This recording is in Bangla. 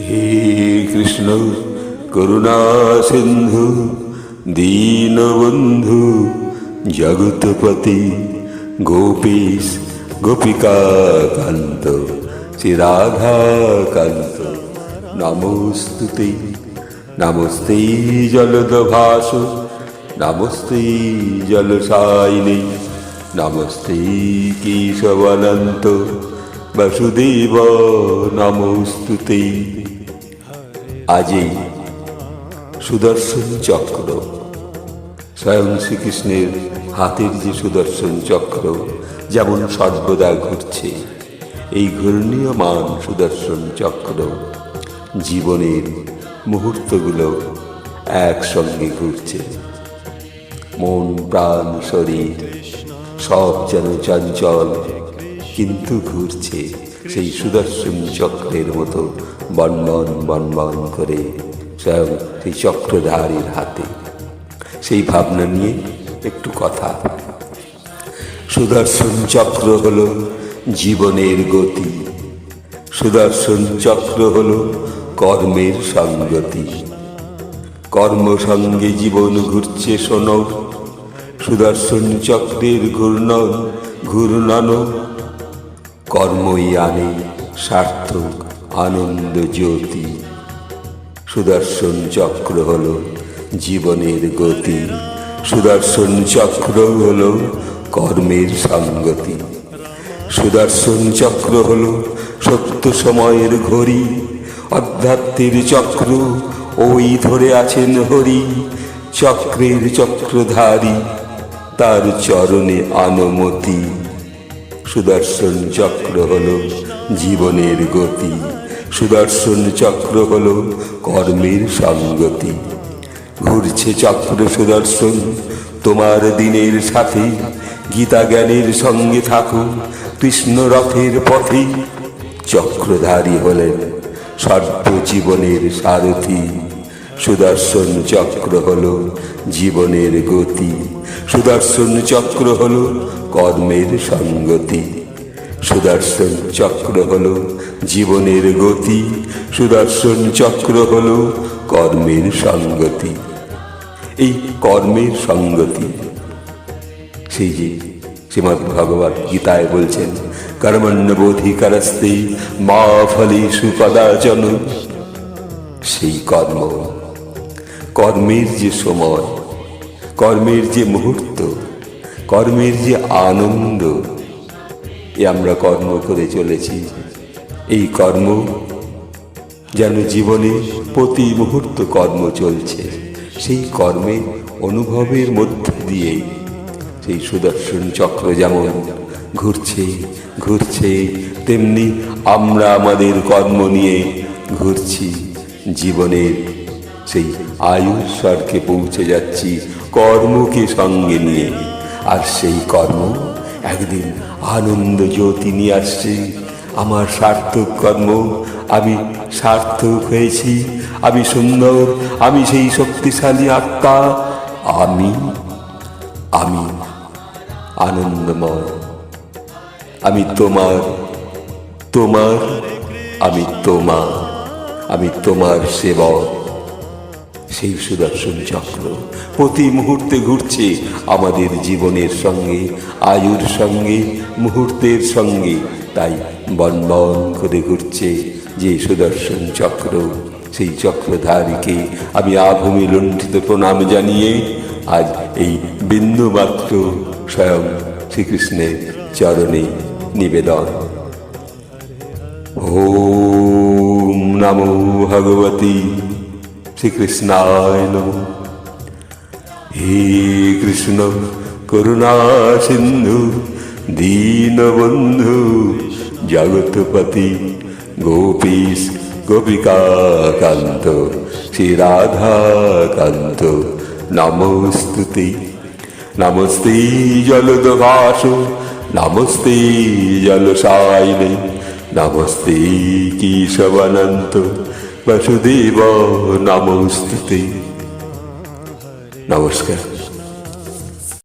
হে কৃষ্ণ করুণা সিন্ধু দীনবন্ধু জগৎপতি গোপীশ গোপিকা কান্ত শ্রী রাধা কান্ত নমস্তুতে। নমস্তে জলদভাস নমস্তে জলসায়িনী নমস্তে কেশবানন্ত বসুদেব নমস্তুতে। আজই সুদর্শন চক্র, স্বয়ং শ্রীকৃষ্ণের হাতের যে সুদর্শন চক্র যেমন সর্বদা ঘুরছে, এই ঘূর্ণীয়মান সুদর্শন চক্র জীবনের মুহূর্তগুলো একসঙ্গে ঘুরছে। মন প্রাণ শরীর সব যেন চঞ্চল, কিন্তু ঘুরছে সেই সুদর্শন চক্রের মতো বনবন বনবন করে স্বয়ং সেই চক্রধারীর হাতে। সেই ভাবনা নিয়ে একটু কথা। সুদর্শন চক্র হলো জীবনের গতি, সুদর্শন চক্র হলো কর্মের সঙ্গতি। কর্মসঙ্গে জীবন ঘুরছে শোনো, সুদর্শন চক্রের ঘূর্ণন ঘূর্ণন কর্মই আনে সার্থক আনন্দ জ্যোতি। সুদর্শন চক্র হলো জীবনের গতি, সুদর্শন চক্র হলো কর্মের সঙ্গতি। সুদর্শন চক্র হলো সত্য সময়ের ঘড়ি, অধ্যাত্মের চক্র ওই ধরে আছেন হরি। চক্রের চক্রধারী তার চরণে আনমতি। সুদর্শন চক্র হলো জীবনের গতি, সুদর্শন চক্র হলো কর্মের সঙ্গতি। ঘুরছে চক্র সুদর্শন তোমার দিনের সাথে, গীতা জ্ঞানের সঙ্গে থাকো কৃষ্ণ রথের পথে। চক্রধারী হলেন সর্বজীবনের সারথি। সুদর্শন চক্র হলো জীবনের গতি, সুদর্শন চক্র হলো কর্মের সঙ্গতি। সুদর্শন চক্র হলো জীবনের গতি, সুদর্শন চক্র হলো কর্মের সঙ্গতি। এই কর্মের সঙ্গতি সেই যে শ্রীমদ্ ভগবৎ গীতায় বলছেন, কর্মণ্যবোধিকারস্তে মা ফলেষু কদাচন। সেই কর্ম, কর্মের যে সময়, কর্মের যে মুহূর্ত, কর্মের যে আনন্দ, এ আমরা কর্ম করে চলেছি। এই কর্ম যেন জীবনে প্রতি মুহূর্ত কর্ম চলছে। সেই কর্মে অনুভবের মধ্য দিয়ে সেই সুদর্শন চক্র যেমন ঘুরছে ঘুরছে, তেমনি আমরা আমাদের কর্ম নিয়ে ঘুরছি। জীবনের সেই আয়ুস্বরকে পৌঁছে যাচ্ছি কর্মকে সঙ্গে নিয়ে। আর সেই কর্ম একদিন আনন্দ জ্যোতি নিয়ে আসছে। আমার সার্থক কর্ম, আমি সার্থক হয়েছি, আমি সুন্দর, আমি সেই শক্তিশালী আত্মা, আমি আমি আনন্দময়, আমি তোমার, তোমার, আমি তোমার, আমি তোমার সেবক। সেই সুদর্শন চক্র প্রতি মুহূর্তে ঘুরছে আমাদের জীবনের সঙ্গে, আয়ুর সঙ্গে, মুহূর্তের সঙ্গে। তাই বনবন করে ঘুরছে যে সুদর্শন চক্র, সেই চক্রধারীকে আমি আভূমি লুণ্ঠিত প্রণাম জানিয়ে আজ এই বিন্দুমাত্র স্বয়ং শ্রীকৃষ্ণের চরণে নিবেদন। ওম নমো ভগবতী শ্রীকৃষ্ণায় নমঃ। হে কৃষ্ণ করুণা সিন্ধু দীনবন্ধু জগৎপতি গোপীশ গোপিকা কান্ত শ্রী রাধা কান্ত নমস্তুতে। নমস্তে জলদভাস নমস্তে জলসায়িনী নমস্তে কেশবানন্ত বসুদেব নমস্তুতে। নমস্কার।